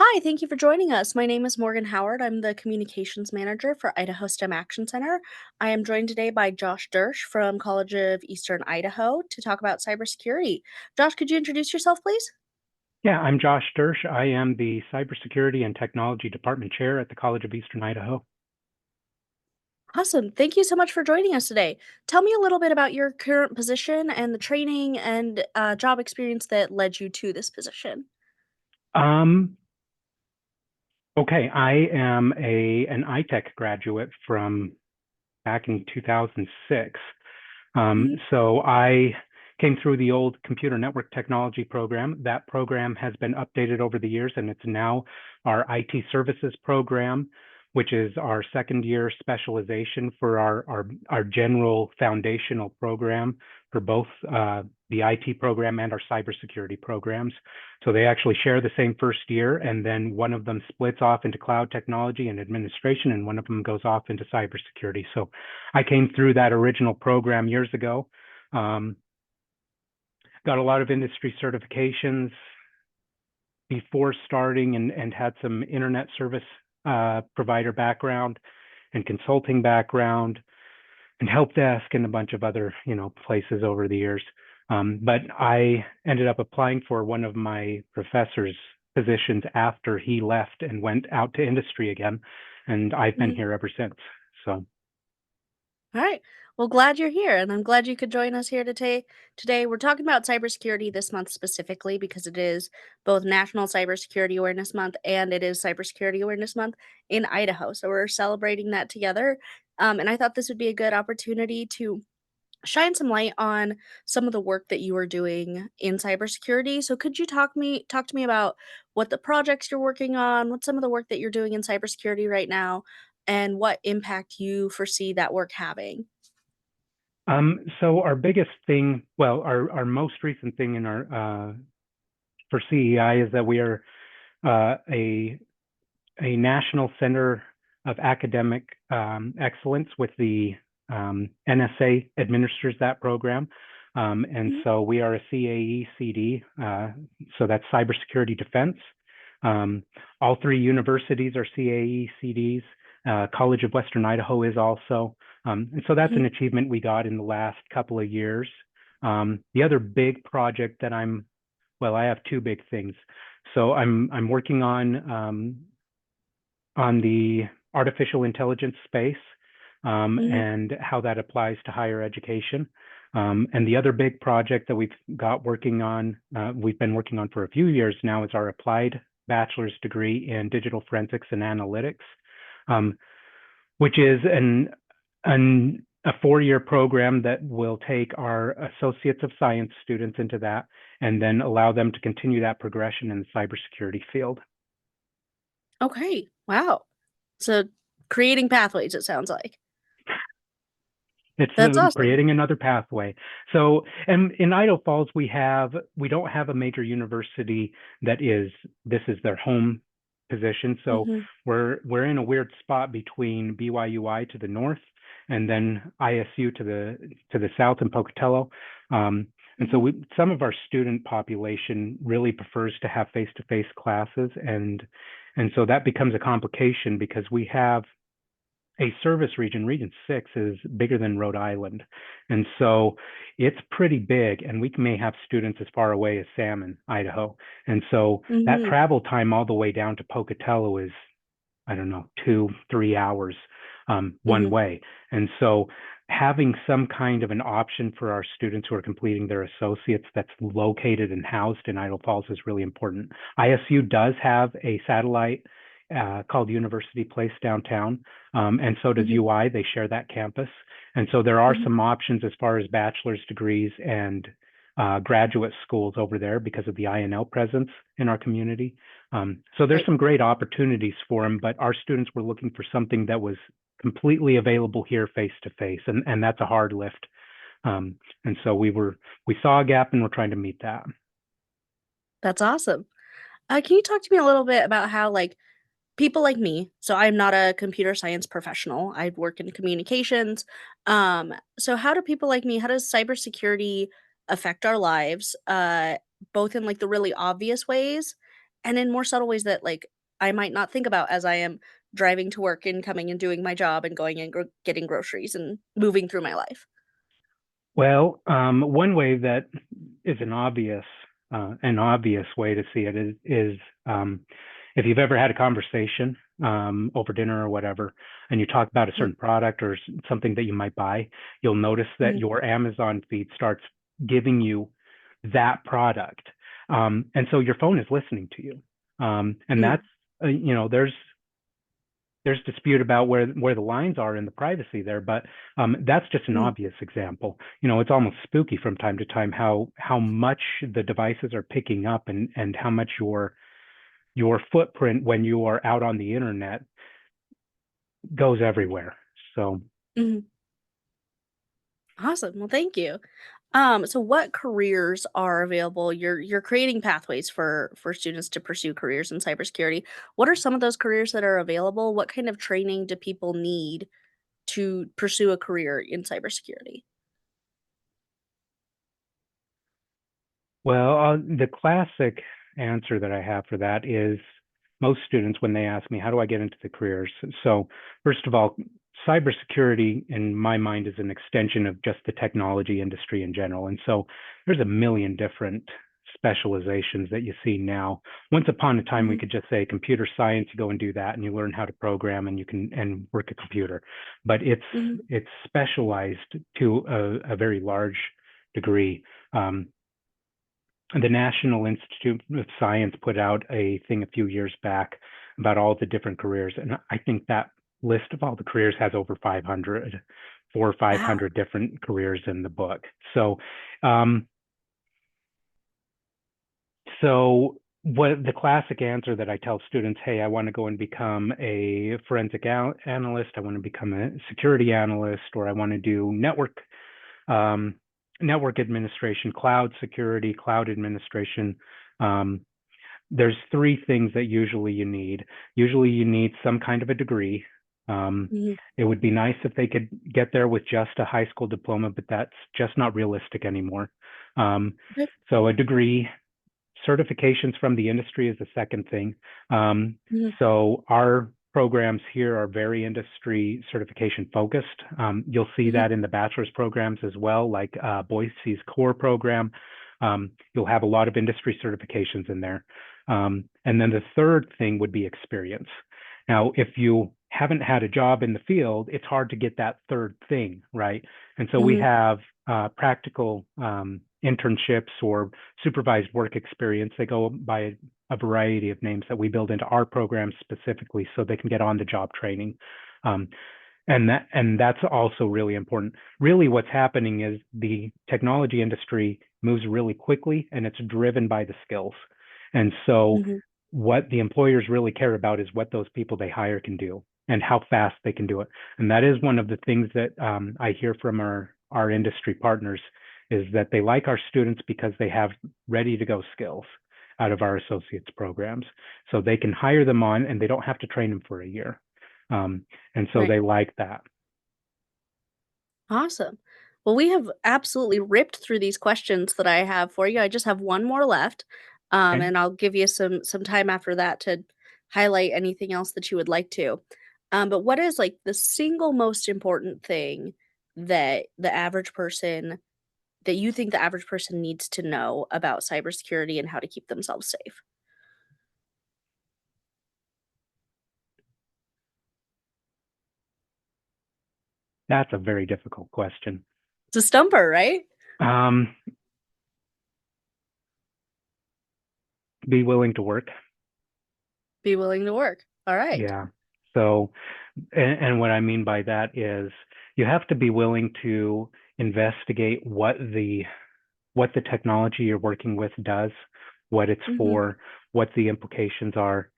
Hi, thank you for joining us. My name is Morgan Howard. I'm the communications manager for Idaho STEM Action Center. I am joined today by Josh Duersch from College of Eastern Idaho to talk about cybersecurity. Josh, could you introduce yourself, please? Yeah, I'm Josh Duersch. I am the Cybersecurity and Technology Department Chair at the College of Eastern Idaho. Awesome. Thank you so much for joining us today. Tell me a little bit about your current position and the training and job experience that led you to this position. Um, okay, I am an iTech graduate from back in 2006. Mhm. So I came through the old computer network technology program. That program has been updated over the years, and it's now our IT services program, which is our second year specialization for our general foundational program for both the IT program and our cybersecurity programs. So they actually share the same first year, and then one of them splits off into cloud technology and administration, and one of them goes off into cybersecurity. So I came through that original program years ago. Um, got a lot of industry certifications before starting and had some internet service provider background and consulting background and help desk and a bunch of other places over the years. But I ended up applying for one of my professor's positions after he left and went out to industry again, and I've been Mhm. here ever since. So All right. Well, glad you're here, and I'm glad you could join us here today. Today, we're talking about cybersecurity this month specifically because it is both National Cybersecurity Awareness Month and it is Cybersecurity Awareness Month in Idaho. So we're celebrating that together. And I thought this would be a good opportunity to shine some light on some of the work that you are doing in cybersecurity. So could you talk to me about what the projects you're working on, what some of the work that you're doing in cybersecurity right now, and what impact you foresee that work having? so our biggest thing, well, our most recent thing in our for CEI is that we are a national center of academic excellence with the NSA administers that program. And Mhm, so we are a CAE CD, so that's cybersecurity defense. Um, all three universities are CAE CDs. College of Western Idaho is also. And so that's mhm, an achievement we got in the last couple of years. The other big project that well, I have two big things. So I'm working on the artificial intelligence space mhm, and how that applies to higher education. And the other big project that we've been working on for a few years now, is our applied bachelor's degree in digital forensics and analytics, um, which is a 4-year program that will take our associates of science students into that and then allow them to continue that progression in the cybersecurity field. okay, wow. So, creating pathways, it sounds like. It's That's awesome. creating another pathway. So, and in Idaho Falls, we don't have a major university that this is their home position. So Mhm, we're in a weird spot between BYUI to the north and then ISU to the south in Pocatello. And so mhm, some of our student population really prefers to have face-to-face classes, and so that becomes a complication because we have a service region. Region 6 is bigger than Rhode Island. And so it's pretty big. And we may have students as far away as Salmon, Idaho. And so that mhm, travel time all the way down to Pocatello is, I don't know, 2, 3 hours one mhm. way. And so having some kind of an option for our students who are completing their associates that's located and housed in Idaho Falls is really important. ISU does have a satellite called University Place downtown, and so does Mhm, UI. They share that campus. And so there are mhm. some options as far as bachelor's degrees and graduate schools over there because of the INL presence in our community. So there's Right. some great opportunities for them, but our students were looking for something that was completely available here face to face, and that's a hard lift. Um, and so we saw a gap and we're trying to meet that. That's awesome. Can you talk to me a little bit about how, people like me, so I'm not a computer science professional, I work in communications, so how do people like me how does cybersecurity affect our lives, both in, the really obvious ways and in more subtle ways that like I might not think about as I am driving to work and coming and doing my job and going and getting groceries and moving through my life. Well, one way that is an obvious way to see it is if you've ever had a conversation over dinner or whatever, and you talk about a Mhm, certain product or something that you might buy, you'll notice that mhm, your Amazon feed starts giving you that product, and so your phone is listening to you, and mhm, that's there's dispute about where the lines are in the privacy there, but that's just an mhm, obvious example. It's almost spooky from time to time how much the devices are picking up and how much your footprint when you are out on the internet goes everywhere. So, mhm. Awesome. Well, thank you. So what careers are available? You're creating pathways for students to pursue careers in cybersecurity. What are some of those careers that are available? What kind of training do people need to pursue a career in cybersecurity? well, the classic answer that I have for that is most students, when they ask me, how do I get into the careers? So, first of all, cybersecurity, in my mind, is an extension of just the technology industry in general. And so there's a million different specializations that you see now. Once upon a time, we Mhm, could just say computer science, you go and do that, and you learn how to program and you can and work a computer. But mhm, it's specialized to a very large degree. Um, the National Institute of Science put out a thing a few years back about all the different careers, and I think that list of all the careers has over 500, four or wow. 500 different careers in the book. Um, so what the classic answer that I tell students, hey, I want to go and become a forensic analyst, I want to become a security analyst, or I want to do um, network administration, cloud security, cloud administration. Um, there's three things that usually you need. Usually you need some kind of a degree. Um, Mhm, it would be nice if they could get there with just a high school diploma, but that's just not realistic anymore. Um, okay, so a degree, certifications from the industry is the second thing. Um, mhm, so our programs here are very industry certification focused. You'll see mhm, that in the bachelor's programs as well, like Boise's core program. You'll have a lot of industry certifications in there. And then the third thing would be experience. Now, if you haven't had a job in the field, it's hard to get that third thing, right? And so we mhm, have practical internships or supervised work experience. They go by a variety of names that we build into our programs specifically so they can get on the job training. Um, and that's also really important. Really, what's happening is the technology industry moves really quickly and it's driven by the skills. And so mhm. what the employers really care about is what those people they hire can do and how fast they can do it. And that is one of the things that I hear from our industry partners is that they like our students because they have ready to go skills out of our associates programs. So they can hire them on and they don't have to train them for a year. And so Right. they like that. Awesome. Well, we have absolutely ripped through these questions that I have for you. I just have one more left, Okay. and I'll give you some time after that to highlight anything else that you would like to. But what is like the single most important thing that the average person that you think the average person needs to know about cybersecurity and how to keep themselves safe? That's a very difficult question. It's a stumper, right? Um, be willing to work. Be willing to work. All right. Yeah. So, and what I mean by that is you have to be willing to investigate what the technology you're working with does, what it's Mhm. for, what the implications are.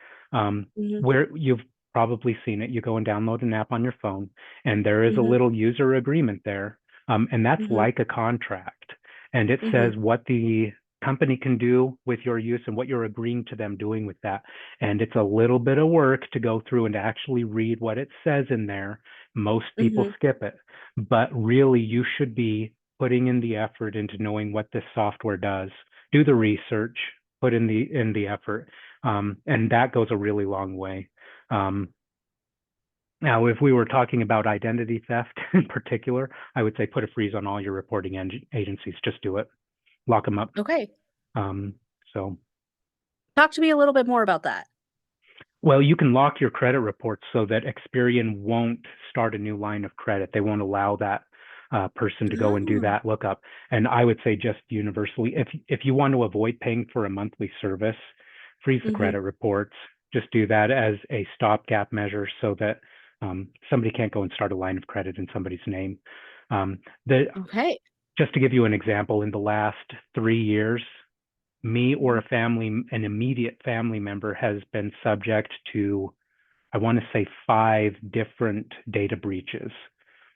Mhm. Where you've probably seen it, you go and download an app on your phone, and there is a Mhm. little user agreement there, and that's Mhm. like a contract, and it says Mhm. what the company can do with your use and what you're agreeing to them doing with that. And it's a little bit of work to go through and to actually read what it says in there. Most people Mhm. skip it, but really you should be putting in the effort into knowing what this software does. Do the research, put in the effort. And that goes a really long way. Um, Now, if we were talking about identity theft in particular, I would say put a freeze on all your reporting agencies. Just do it. Lock them up. Okay. Um, so, Talk to me a little bit more about that. well, you can lock your credit reports so that Experian won't start a new line of credit. They won't allow that person to go and do Oh. that lookup. And I would say just universally, if you want to avoid paying for a monthly service, freeze the Mhm. credit reports. Just do that as a stopgap measure so that somebody can't go and start a line of credit in somebody's name. Um, the Okay. Just to give you an example, in the last 3 years, me or Mhm. an immediate family member has been subject to, I want to say, 5 different data breaches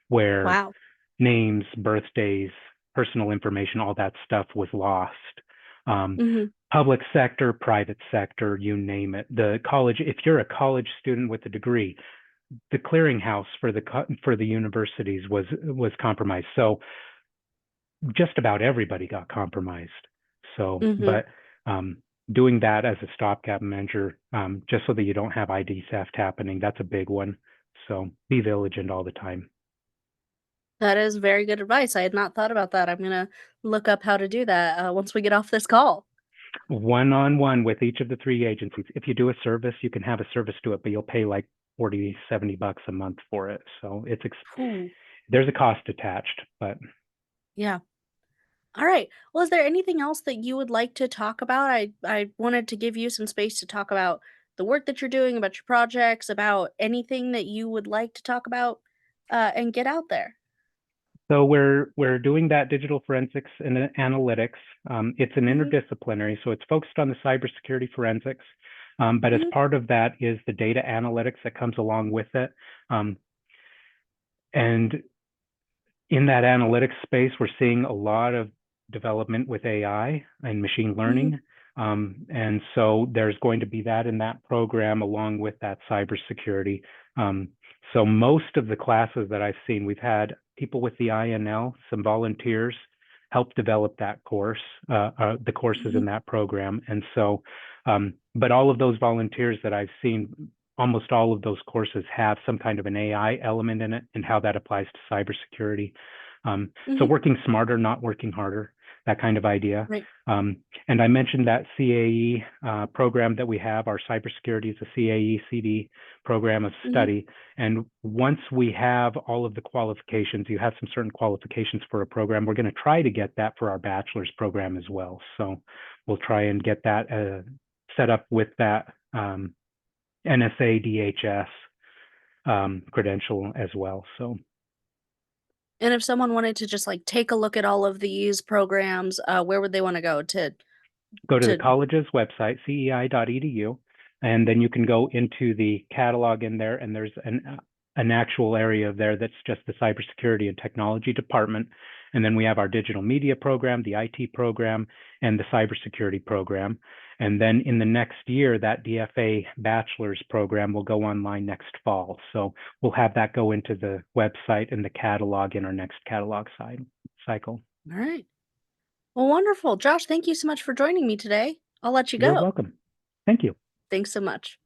where Wow. names, birthdays, personal information, all that stuff was lost. Um, Mhm. Public sector, private sector, you name it. The college, if you're a college student with a degree, the clearinghouse for the universities was compromised. So just about everybody got compromised. So, Mhm. but doing that as a stopgap measure, just so that you don't have ID theft happening, that's a big one. So be vigilant all the time. That is very good advice. I had not thought about that. I'm gonna look up how to do that, once we get off this call. One-on-one with each of the 3 agencies. If you do a service, you can have a service do it, but you'll pay like 40, $70 a month for it. So Ooh. there's a cost attached, but Yeah. Alright. Well, is there anything else that you would like to talk about? I wanted to give you some space to talk about the work that you're doing, about your projects, about anything that you would like to talk about, and get out there. so we're doing that digital forensics and analytics. It's an Mhm. interdisciplinary, so it's focused on the cybersecurity forensics. But as Mhm. part of that is the data analytics that comes along with it. Um, and in that analytics space, we're seeing a lot of development with AI and machine Mhm. learning. And so there's going to be that in that program along with that cybersecurity. So most of the classes that I've seen, we've had people with the INL, some volunteers help develop that course, the courses Mhm. in that program. And so, but all of those volunteers that I've seen, almost all of those courses have some kind of an AI element in it and how that applies to cybersecurity. So Mhm. working smarter, not working harder, that kind of idea. Right. And I mentioned that CAE program that we have. Our cybersecurity is a CAE CD program of Mhm. study. And once we have all of the qualifications, you have some certain qualifications for a program, we're going to try to get that for our bachelor's program as well. So we'll try and get that set up with that NSA DHS credential as well. So And if someone wanted to just, like, take a look at all of these programs, where would they wanna go go to the to college's website, cei.edu, and then you can go into the catalog in there, and there's an actual area there that's just the cybersecurity and technology department. And then we have our digital media program, the IT program, and the cybersecurity program. And then in the next year, that DFA bachelor's program will go online next fall. So we'll have that go into the website and the catalog in our next catalog cycle. Alright. Well, wonderful. Josh, thank you so much for joining me today. I'll let you You're go. welcome. Thank you. Thanks so much.